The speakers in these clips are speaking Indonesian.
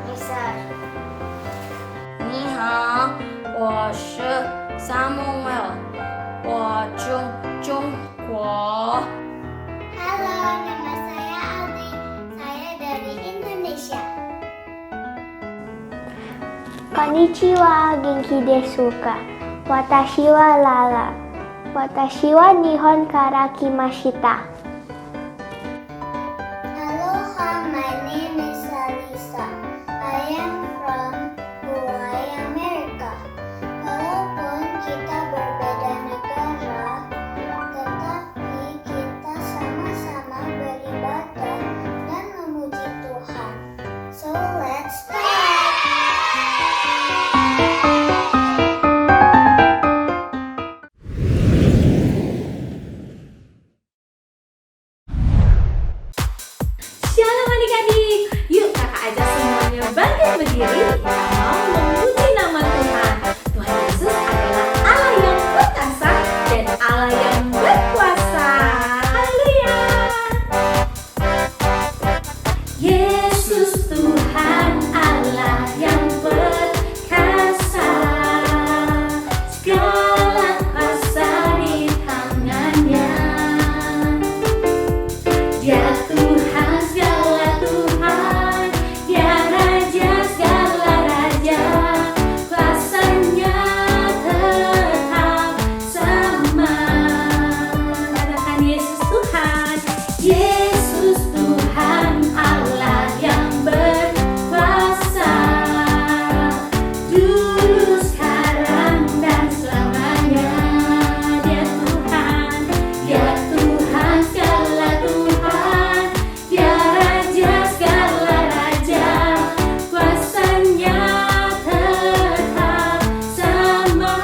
besar. 你好，我是Samuel，我中国。 Halo, nama saya Aldi. Saya dari Indonesia. Konnichiwa, genki desu ka? Watashi wa Lala. Watashi wa Nihon kara kimashita. Aloha, my name is Alisa. I am from Hawaii, America. Walaupun kita berbeda negara, tetapi kita sama-sama beribadah dan memuji Tuhan. So let's start! Shalom adik-adik, yuk kakak ajak semuanya bangkit berdiri. Kita mau memuji nama Tuhan. Tuhan Yesus adalah Allah yang perkasa dan Allah yang berkuasa. Haleluya. Yesus Tuhan Allah yang perkasa, segala kuasa di tangannya. Dia Tuhan segala Tuhan, Dia Raja segala Raja, kuasanya tetap sama. Katakan Yesus Tuhan, Yesus Tuhan Allah yang berkuasa, dulu sekarang dan selamanya. Dia Tuhan, Dia Tuhan segala Tuhan, Dia Raja segala Raja, kuasanya tetap sama.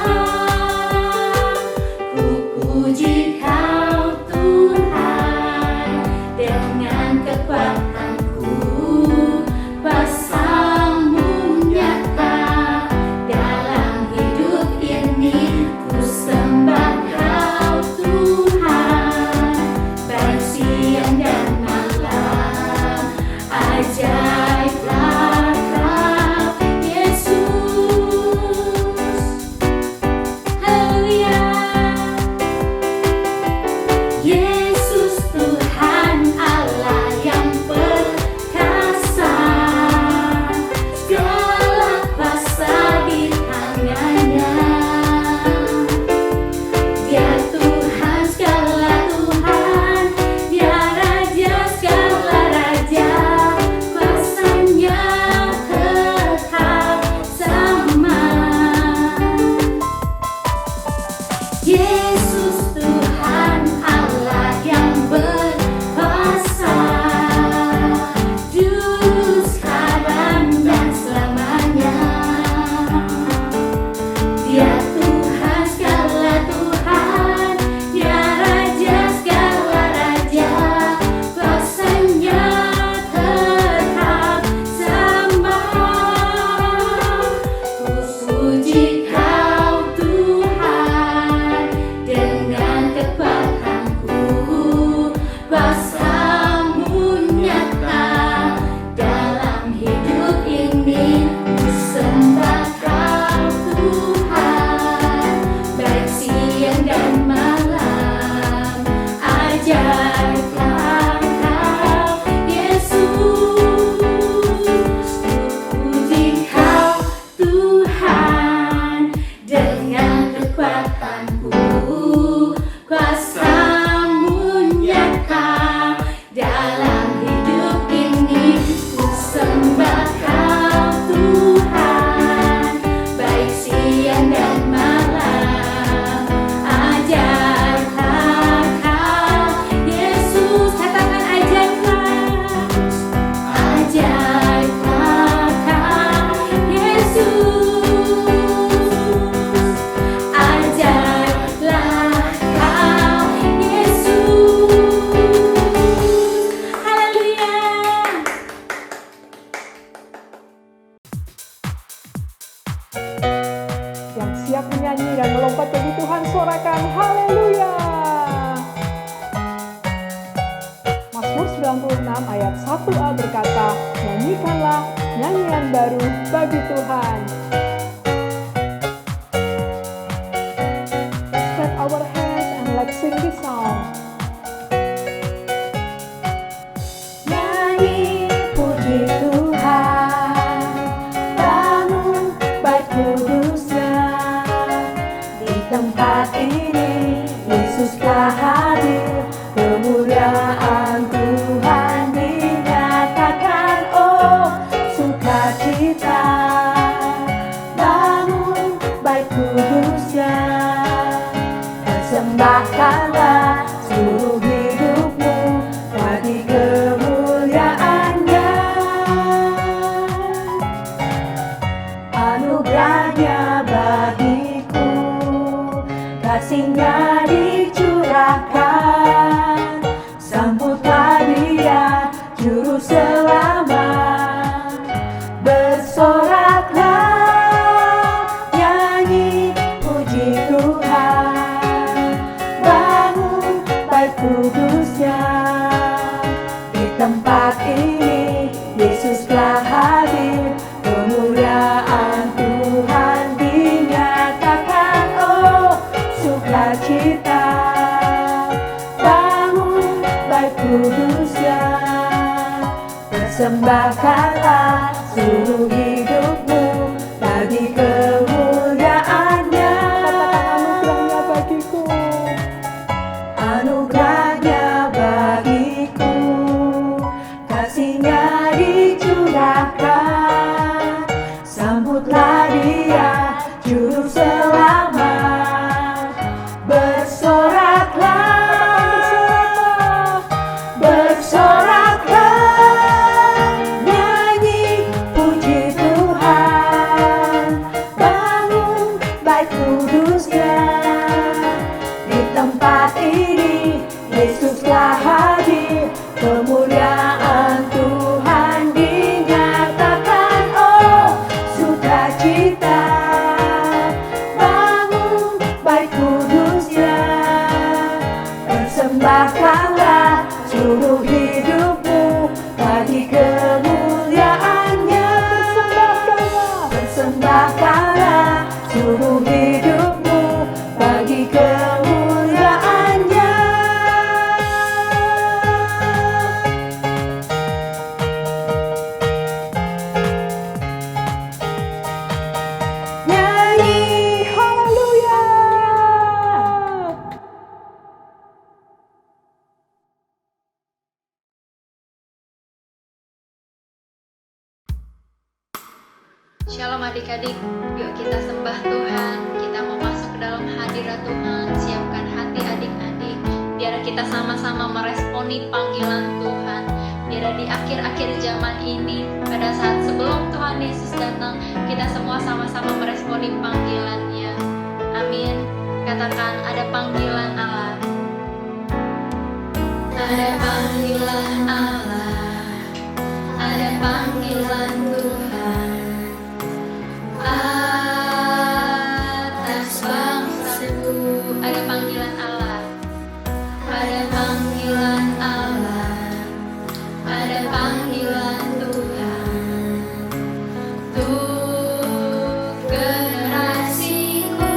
Ku puji Kau Tuhan dengan kekuatanku, kuasa-Mu nyata dalam hidup ini. Ku sembah Kau Tuhan, baik siang dan malam. Ajaiblah Kau Yesus. Haleluya. Yesus Tuhan Allah yang perkasa, segala kuasa di tangannya. Dia Tuhan segala Tuhan, Dia Raja segala Raja, kuasanya tetap sama. Yesus Tuhan Allah yang berkuasa, dulu sekarang dan selamanya. Dia Tuhan segala Tuhan, Dia Raja segala Raja, kuasanya tetap sama. Ku puji Kau Tuhan dengan kekuatanku, kuasa-Mu nyata dalam hidup ini. Ku sembah Kau Tuhan, baik siang dan malam. Ajaiblah Kau Yesus. Ku puji Kau Tuhan dengan kekuatanku, kuasa-Mu nyata dalam hidup ini. Ku sembah Kau Tuhan, baik siang dan malam. Ajaiblah Kau Yesus. Katakan ajaiblah. Ajaiblah Kau Yesus. Ajaiblah Kau Yesus. Haleluya. Yang siap menyanyi dan melompat bagi Tuhan, sorakan haleluya. Mazmur 96 ayat 1a berkata, nyanyikanlah nyanyian baru bagi Tuhan. Clap our hands and let's sing this song. Nyanyi puji Tuhan, bangun bait kudusnya. Di tempat ini Yesus telah hadir, kemuliaan Tuhan dinyatakan. Oh, sukacita, bangun bait kudusnya. Persembahkanlah seluruh hidupmu bagi kemuliaannya. Anugerahnya bagiku, kasihnya dicurahkan. Sambutlah Dia, Juru Selamat. Bersoraklah, nyanyi puji Tuhan, bangun bait kudusnya. Di tempat ini Yesus telah hadir, kemuliaan Tuhan dinyatakan. Oh, sukacita, bangun bait kudusnya. Persembahkanlah seluruh hidupmu bagi kemuliaannya. Anugerahnya bagiku, Anugerahnya bagiku, kasihnya dicurahkan. Sambutlah Dia, Juru Selamat. Bersoraklah, bersoraklah, nyanyi puji Tuhan, bangun bait kudusnya. Di tempat ini Yesus telah hadir, kemuliaan Tuhan dinyatakan. Oh, sukacita, bangun bait kudusnya. Persembahkanlah seluruh hidupmu bagi kemuliaannya. Persembahkanlah seluruh hidupmu bagi kemuliaannya. Nyanyi haleluya. Shalom adik-adik, yuk kita sembah Tuhan. Kita mau masuk ke dalam hadirat Tuhan. Siapkan hati adik-adik, biar kita sama-sama meresponi panggilan Tuhan. Biar di akhir-akhir zaman ini, pada saat sebelum Tuhan Yesus datang, kita semua sama-sama meresponi panggilannya. Amin. Katakan, ada panggilan Allah. Ada panggilan Allah, ada panggilan Tuhan atas bangsaku. Ada panggilan Allah, ada panggilan Allah, ada panggilan Tuhan untuk generasiku.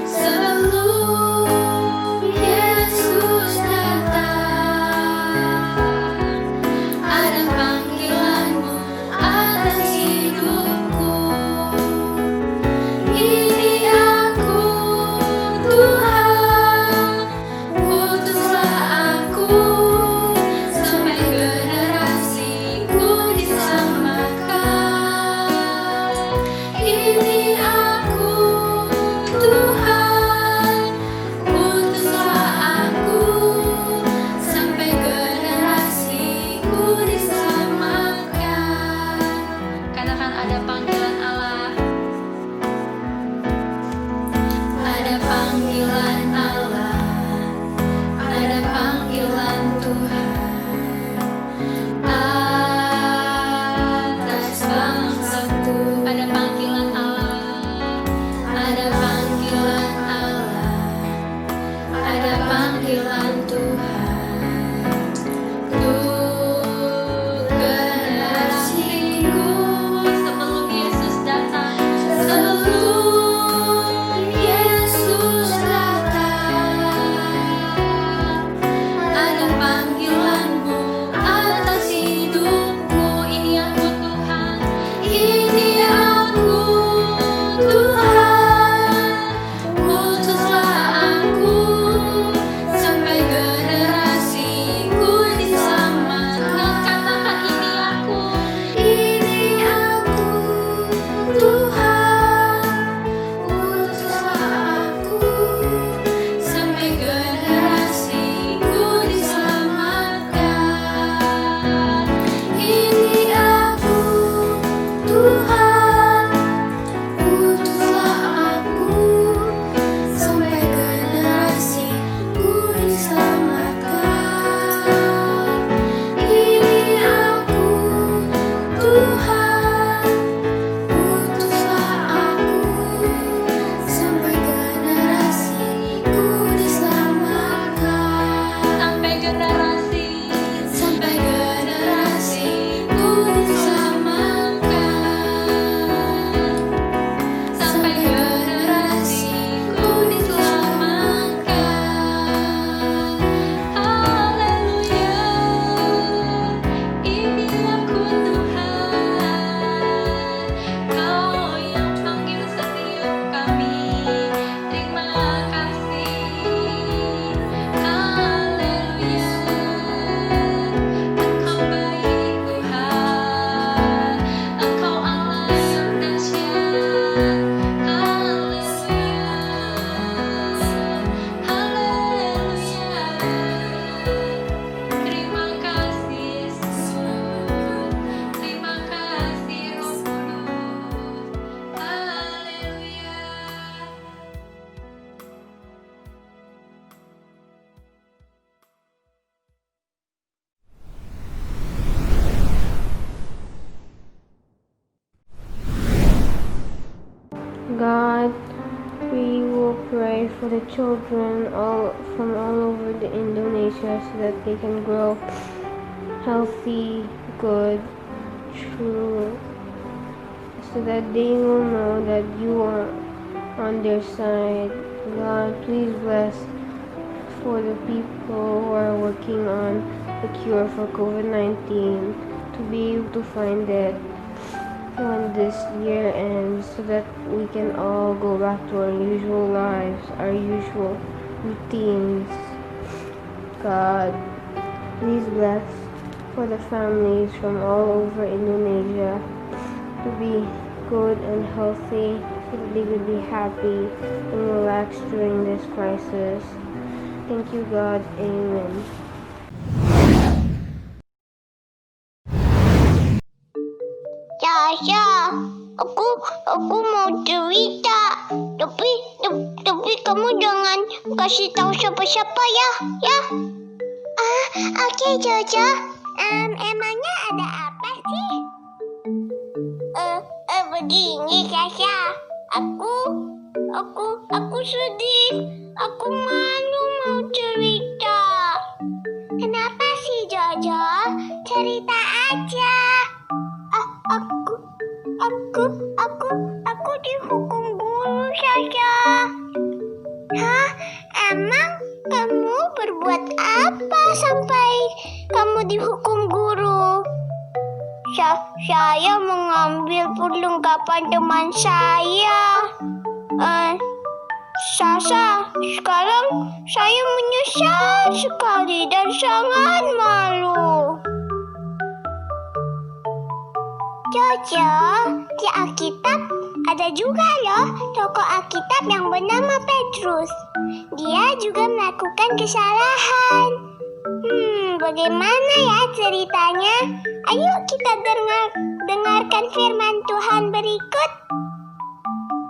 Sebelum Yesus datang, ada panggilanmu atas hidupku. Ini aku, Tuhan, utuslah aku sampai generasiku disambut. Tuhan, utuslah aku sampai generasiku diselamatkan. Sampai Generasiku diselamatkan. Sampai generasiku diselamatkan. Haleluya, ini aku Tuhan, Kau yang panggil setiap kami. Terima kasih. Haleluya, Engkau baik Tuhan, Engkau Allah yang dahsyat. Haleluya, haleluya. Terima kasih Yesus, terima kasih Roh Kudus. Haleluya. God, we will pray for the children from all over Indonesia so that they can grow healthy, good, true, so that they will know that you are on their side. God, please bless for the people who are working on the cure for COVID-19 to be able to find it when this year ends so that we can all go back to our usual lives, our usual routines. God, please bless for the families from all over Indonesia to be good and healthy so that they will be happy and relaxed during this crisis. Thank you, God. Amen. Sasha, aku mau cerita. Tapi kamu jangan kasih tahu siapa-siapa ya. Oke, Jojo. Emangnya ada apa sih? Begini, Sasha. Aku sedih. Aku malu mau cerita. Kenapa sih, Jojo? Cerita aja. Aku dihukum guru, Sasha. Hah? Emang kamu berbuat apa sampai kamu dihukum guru? Saya mengambil perlengkapan teman saya. Sasa, sekarang saya menyesal sekali dan sangat malu. Jojo, di Alkitab ada juga loh tokoh Alkitab yang bernama Petrus. Dia juga melakukan kesalahan. Bagaimana ya ceritanya? Ayo kita dengarkan firman Tuhan berikut.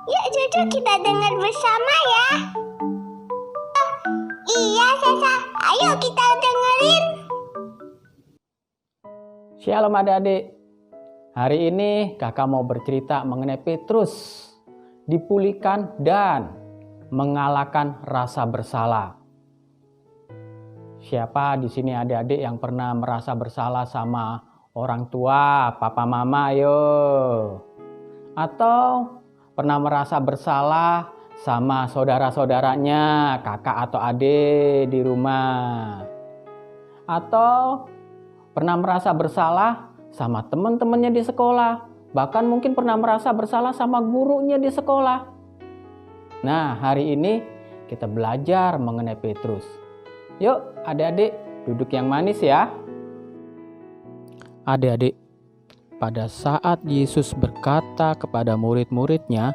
Yuk Jojo, kita dengar bersama ya. Iya Sasa, ayo kita dengerin. Shalom adik-adik. Hari ini kakak mau bercerita mengenai Petrus dipulihkan dan mengalahkan rasa bersalah. Siapa di sini adik-adik yang pernah merasa bersalah sama orang tua, papa mama, ayo? Atau pernah merasa bersalah sama saudara-saudaranya, kakak atau adik di rumah? Atau pernah merasa bersalah sama teman-temannya di sekolah, bahkan mungkin pernah merasa bersalah sama gurunya di sekolah. Nah, hari ini kita belajar mengenai Petrus. Yuk, adik-adik, duduk yang manis ya. Adik-adik, pada saat Yesus berkata kepada murid-muridnya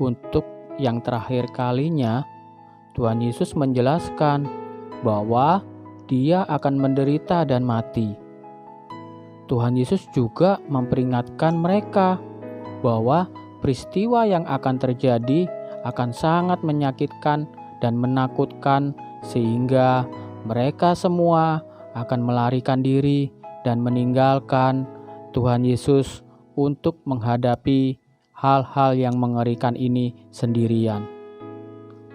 untuk yang terakhir kalinya, Tuhan Yesus menjelaskan bahwa Dia akan menderita dan mati. Tuhan Yesus juga memperingatkan mereka bahwa peristiwa yang akan terjadi akan sangat menyakitkan dan menakutkan sehingga mereka semua akan melarikan diri dan meninggalkan Tuhan Yesus untuk menghadapi hal-hal yang mengerikan ini sendirian.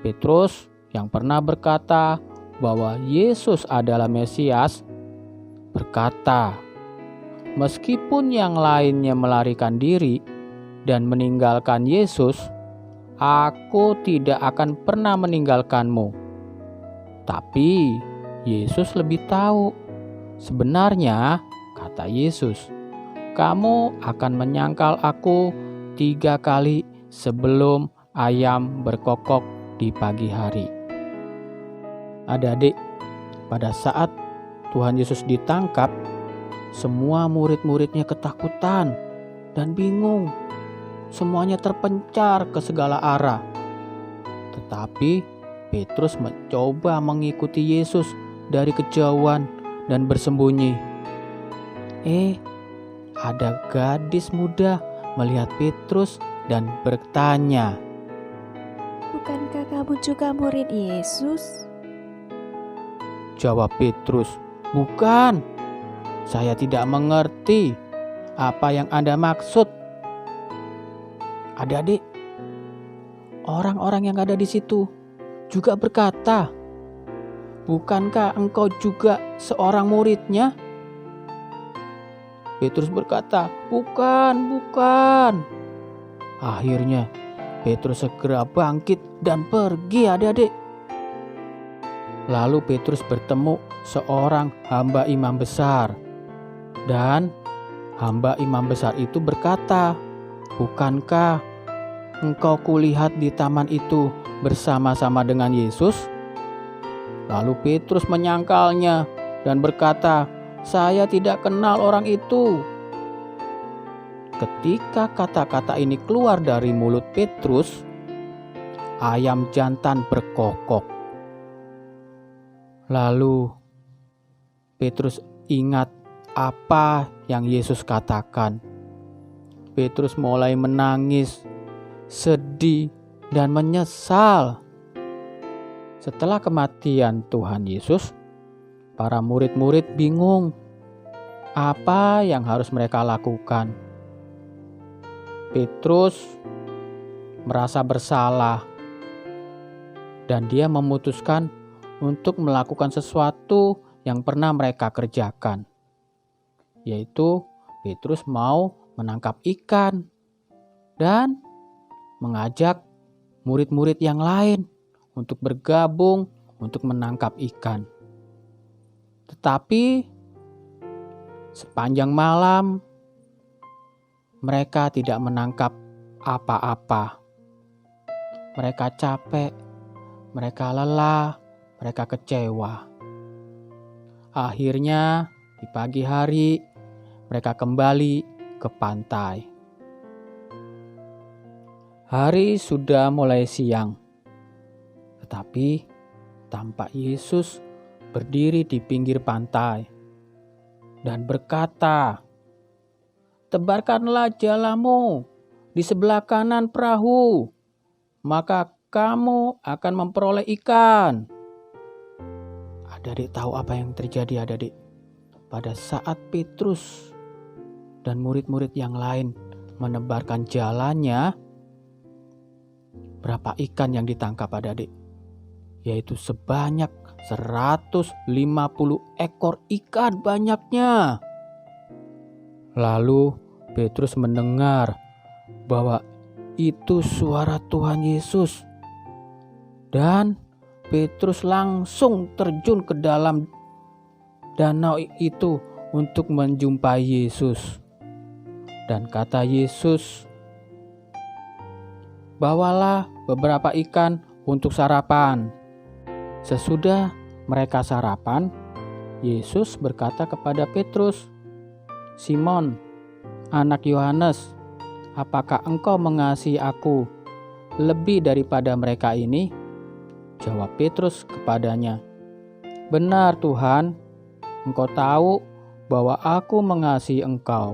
Petrus yang pernah berkata bahwa Yesus adalah Mesias berkata, "Meskipun yang lainnya melarikan diri dan meninggalkan Yesus, aku tidak akan pernah meninggalkanmu." Tapi Yesus lebih tahu. Sebenarnya, kata Yesus, "Kamu akan menyangkal aku 3 kali sebelum ayam berkokok di pagi hari." Adik-adik, pada saat Tuhan Yesus ditangkap, semua murid-muridnya ketakutan dan bingung. Semuanya terpencar ke segala arah. Tetapi Petrus mencoba mengikuti Yesus dari kejauhan dan bersembunyi. Ada gadis muda melihat Petrus dan bertanya, "Bukankah kamu juga murid Yesus?" Jawab Petrus, "Bukan, saya tidak mengerti apa yang Anda maksud." Adik-adik, orang-orang yang ada di situ juga berkata, "Bukankah engkau juga seorang muridnya?" Petrus berkata, Bukan. Akhirnya Petrus segera bangkit dan pergi, adik-adik. Lalu Petrus bertemu seorang hamba imam besar. Dan hamba imam besar itu berkata, "Bukankah engkau kulihat di taman itu bersama-sama dengan Yesus?" Lalu Petrus menyangkalnya dan berkata, "Saya tidak kenal orang itu." Ketika kata-kata ini keluar dari mulut Petrus, ayam jantan berkokok. Lalu Petrus ingat apa yang Yesus katakan. Petrus mulai menangis, sedih, dan menyesal. Setelah kematian Tuhan Yesus, para murid-murid bingung apa yang harus mereka lakukan. Petrus merasa bersalah dan dia memutuskan untuk melakukan sesuatu yang pernah mereka kerjakan, yaitu Petrus mau menangkap ikan dan mengajak murid-murid yang lain untuk bergabung untuk menangkap ikan. Tetapi sepanjang malam mereka tidak menangkap apa-apa. Mereka capek, mereka lelah, mereka kecewa. Akhirnya di pagi hari mereka kembali ke pantai. Hari sudah mulai siang, tetapi tampak Yesus berdiri di pinggir pantai dan berkata, "Tebarkanlah jalamu di sebelah kanan perahu, maka kamu akan memperoleh ikan." Adik-adik tahu apa yang terjadi, adik-adik? Pada saat Petrus dan murid-murid yang lain menebarkan jalannya, berapa ikan yang ditangkap, adik-adik? Yaitu sebanyak 150 ekor ikan banyaknya. Lalu Petrus mendengar bahwa itu suara Tuhan Yesus. Dan Petrus langsung terjun ke dalam danau itu untuk menjumpai Yesus. Dan kata Yesus, "Bawalah beberapa ikan untuk sarapan." Sesudah mereka sarapan, Yesus berkata kepada Petrus, "Simon, anak Yohanes, apakah engkau mengasihi aku lebih daripada mereka ini?" Jawab Petrus kepadanya, "Benar Tuhan, Engkau tahu bahwa aku mengasihi Engkau."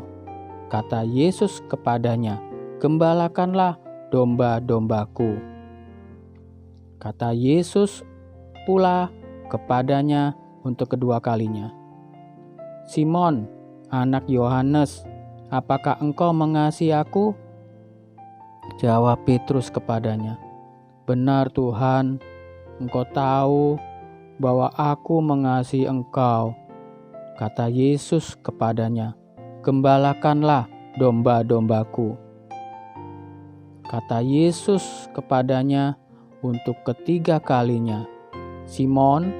Kata Yesus kepadanya, "Gembalakanlah domba-dombaku." Kata Yesus pula kepadanya untuk kedua kalinya, "Simon, anak Yohanes, apakah engkau mengasihi aku? Jawab Petrus kepadanya, benar Tuhan, engkau tahu bahwa aku mengasihi engkau. Kata Yesus kepadanya, gembalakanlah domba-dombaku. Kata Yesus kepadanya untuk ketiga kalinya, Simon,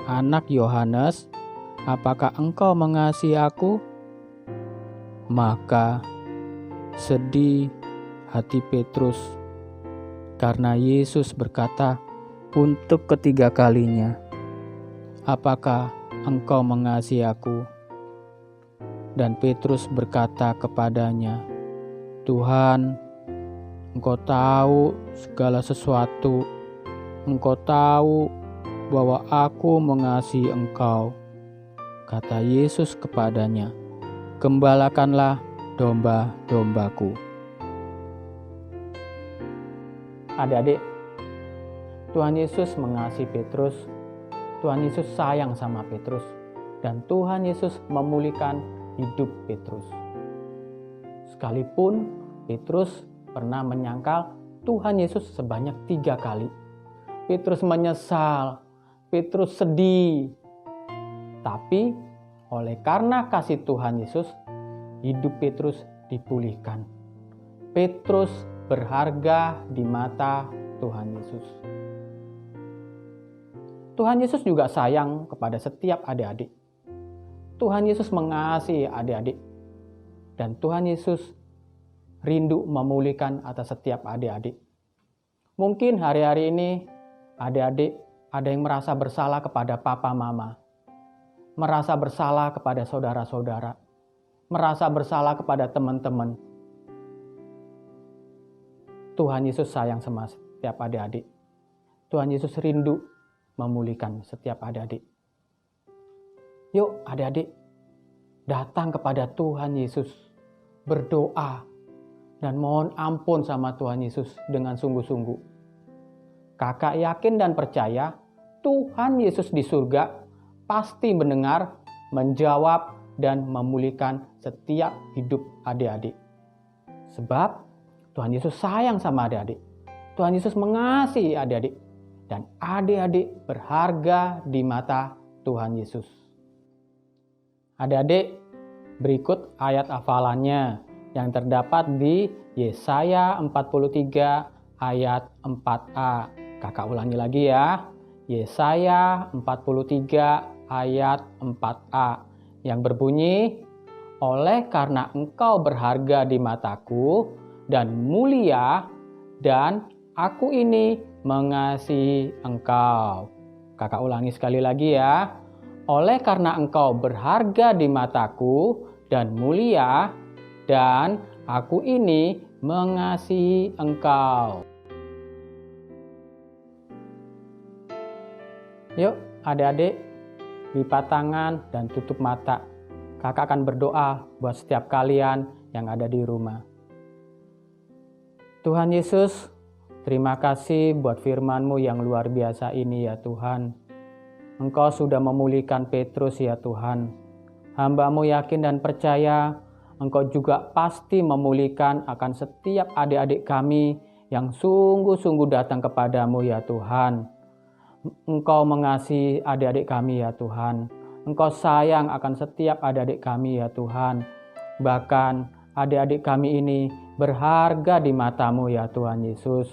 anak Yohanes, apakah engkau mengasihi aku? Maka sedih hati Petrus karena Yesus berkata untuk ketiga kalinya, apakah engkau mengasihi aku? Dan Petrus berkata kepadanya, Tuhan, engkau tahu segala sesuatu, engkau tahu bahwa aku mengasihi engkau. Kata Yesus kepadanya, gembalakanlah domba-dombaku. Adik-adik, Tuhan Yesus mengasihi Petrus, Tuhan Yesus sayang sama Petrus, dan Tuhan Yesus memulihkan hidup Petrus. Sekalipun Petrus pernah menyangkal Tuhan Yesus sebanyak 3 kali. Petrus menyesal, Petrus sedih. Tapi oleh karena kasih Tuhan Yesus, hidup Petrus dipulihkan. Petrus berharga di mata Tuhan Yesus. Tuhan Yesus juga sayang kepada setiap adik-adik. Tuhan Yesus mengasihi adik-adik. Dan Tuhan Yesus rindu memulihkan atas setiap adik-adik. Mungkin hari-hari ini adik-adik ada yang merasa bersalah kepada papa mama. Merasa bersalah kepada saudara-saudara. Merasa bersalah kepada teman-teman. Tuhan Yesus sayang sama setiap adik-adik. Tuhan Yesus rindu memulihkan setiap adik-adik. Yuk adik-adik, datang kepada Tuhan Yesus. Berdoa dan mohon ampun sama Tuhan Yesus dengan sungguh-sungguh. Kakak yakin dan percaya Tuhan Yesus di surga pasti mendengar, menjawab, dan memulihkan setiap hidup adik-adik. Sebab Tuhan Yesus sayang sama adik-adik. Tuhan Yesus mengasihi adik-adik. Dan adik-adik berharga di mata Tuhan Yesus. Adik-adik, berikut ayat hafalannya yang terdapat di Yesaya 43 ayat 4a. Kakak ulangi lagi ya. Yesaya 43 ayat 4a. Yang berbunyi, oleh karena engkau berharga di mataku dan mulia, dan aku ini mengasihi engkau. Kakak ulangi sekali lagi ya. Oleh karena engkau berharga di mataku dan mulia, dan aku ini mengasihi engkau. Yuk adik-adik, lipat tangan dan tutup mata. Kakak akan berdoa buat setiap kalian yang ada di rumah. Tuhan Yesus, terima kasih buat firman-Mu yang luar biasa ini ya Tuhan. Engkau sudah memulihkan Petrus ya Tuhan. Hamba-Mu yakin dan percaya Engkau juga pasti memulihkan akan setiap adik-adik kami yang sungguh-sungguh datang kepadamu ya Tuhan. Engkau mengasihi adik-adik kami ya Tuhan. Engkau sayang akan setiap adik-adik kami ya Tuhan. Bahkan adik-adik kami ini berharga di mata-Mu ya Tuhan Yesus.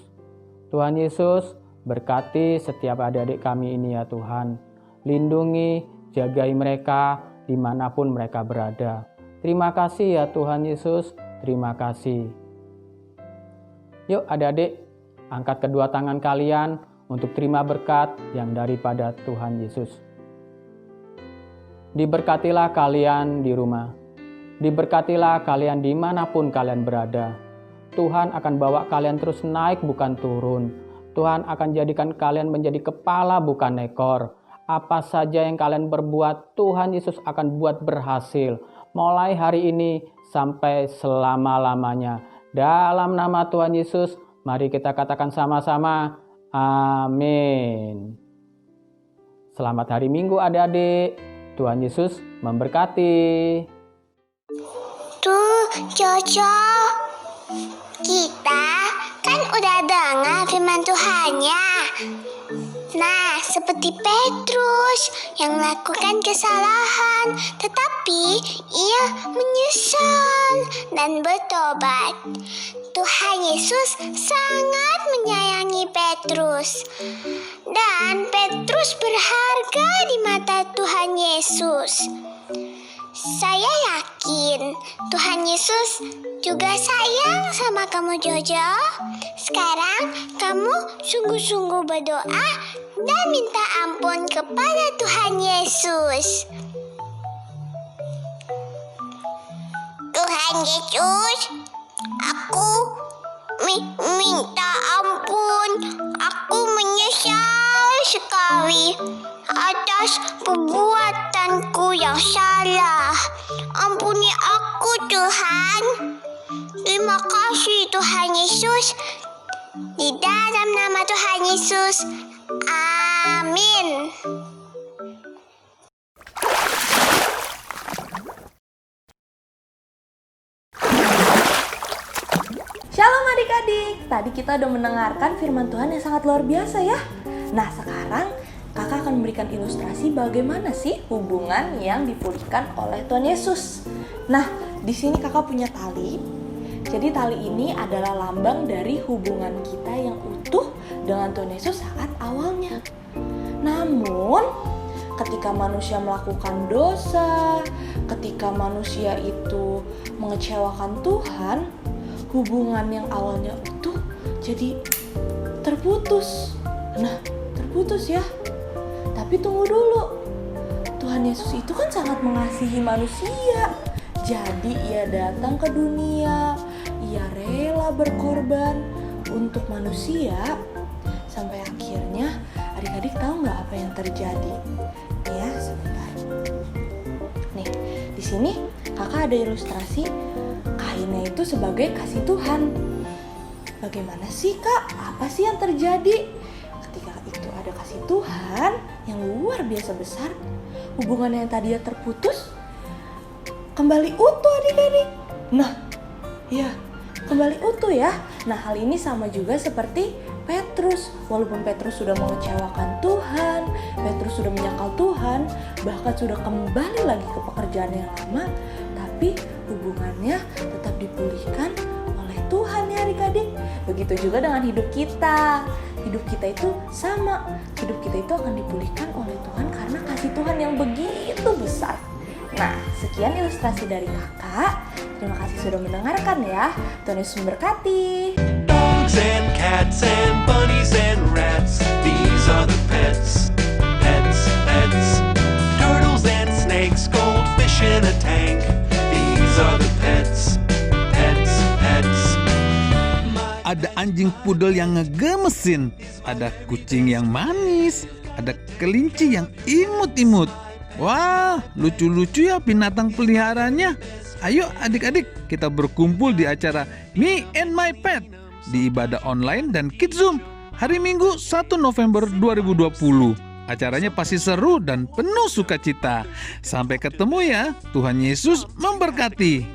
Tuhan Yesus, berkati setiap adik-adik kami ini ya Tuhan. Lindungi, jagai mereka dimanapun mereka berada. Terima kasih ya Tuhan Yesus, terima kasih. Yuk adik-adik, angkat kedua tangan kalian untuk terima berkat yang daripada Tuhan Yesus. Diberkatilah kalian di rumah. Diberkatilah kalian dimanapun kalian berada. Tuhan akan bawa kalian terus naik bukan turun. Tuhan akan jadikan kalian menjadi kepala bukan ekor. Apa saja yang kalian berbuat, Tuhan Yesus akan buat berhasil. Mulai hari ini sampai selama-lamanya. Dalam nama Tuhan Yesus, mari kita katakan sama-sama, amin. Selamat hari Minggu adik-adik. Tuhan Yesus memberkati. Tuh, Jojo, kita kan udah dengar firman Tuhannya. Nah, seperti Petrus yang melakukan kesalahan, tetapi ia menyesal dan bertobat. Tuhan Yesus sangat menyayangi Petrus. Dan Petrus berharga di mata Tuhan Yesus. Saya yakin Tuhan Yesus juga sayang sama kamu, Jojo. Sekarang kamu sungguh-sungguh berdoa dan minta ampun kepada Tuhan Yesus. Tuhan Yesus, aku minta ampun. Aku menyesal sekali atas perbuatanku yang salah. Ampuni aku, Tuhan. Terima kasih, Tuhan Yesus. Di dalam nama Tuhan Yesus. Amin. Shalom adik-adik, tadi kita udah mendengarkan firman Tuhan yang sangat luar biasa ya. Nah sekarang kakak akan memberikan ilustrasi bagaimana sih hubungan yang dipulihkan oleh Tuhan Yesus. Nah di sini kakak punya tali. Jadi tali ini adalah lambang dari hubungan kita yang utuh dengan Tuhan Yesus saat awalnya. Namun ketika manusia melakukan dosa, ketika manusia itu mengecewakan Tuhan, hubungan yang awalnya utuh jadi terputus. Nah, terputus ya. Tapi tunggu dulu. Tuhan Yesus itu kan sangat mengasihi manusia. Jadi ia datang ke dunia, ia rela berkorban untuk manusia. Sampai akhirnya adik-adik tahu nggak apa yang terjadi? Ya, sebentar. Nih, di sini kakak ada ilustrasi kainnya itu sebagai kasih Tuhan. Bagaimana sih kak? Apa sih yang terjadi? Ketika itu ada kasih Tuhan yang luar biasa besar, hubungan yang tadinya terputus kembali utuh adik-adik. Nah, ya kembali utuh ya. Nah hal ini sama juga seperti Petrus. Walaupun Petrus sudah mengecewakan Tuhan, Petrus sudah menyangkal Tuhan, bahkan sudah kembali lagi ke pekerjaan yang lama, tapi hubungannya tetap dipulihkan oleh Tuhan ya adik-adik. Begitu juga dengan hidup kita. Hidup kita itu sama. Hidup kita itu akan dipulihkan oleh Tuhan karena kasih Tuhan yang begitu besar. Nah, sekian ilustrasi dari kakak. Terima kasih sudah mendengarkan ya. Tuhan Yesus memberkati. Dogs and cats and bunnies and rats, these are the pets, pets, pets. Turtles and snakes, goldfish in a tank, these are the pets, pets, pets. Ada anjing pudel yang ngegemesin, ada kucing yang manis, ada kelinci yang imut-imut. Wah, lucu-lucu ya binatang peliharaannya. Ayo adik-adik, kita berkumpul di acara Me and My Pet di ibadah online dan Kids Zoom hari Minggu 1 November 2020. Acaranya pasti seru dan penuh sukacita. Sampai ketemu ya. Tuhan Yesus memberkati.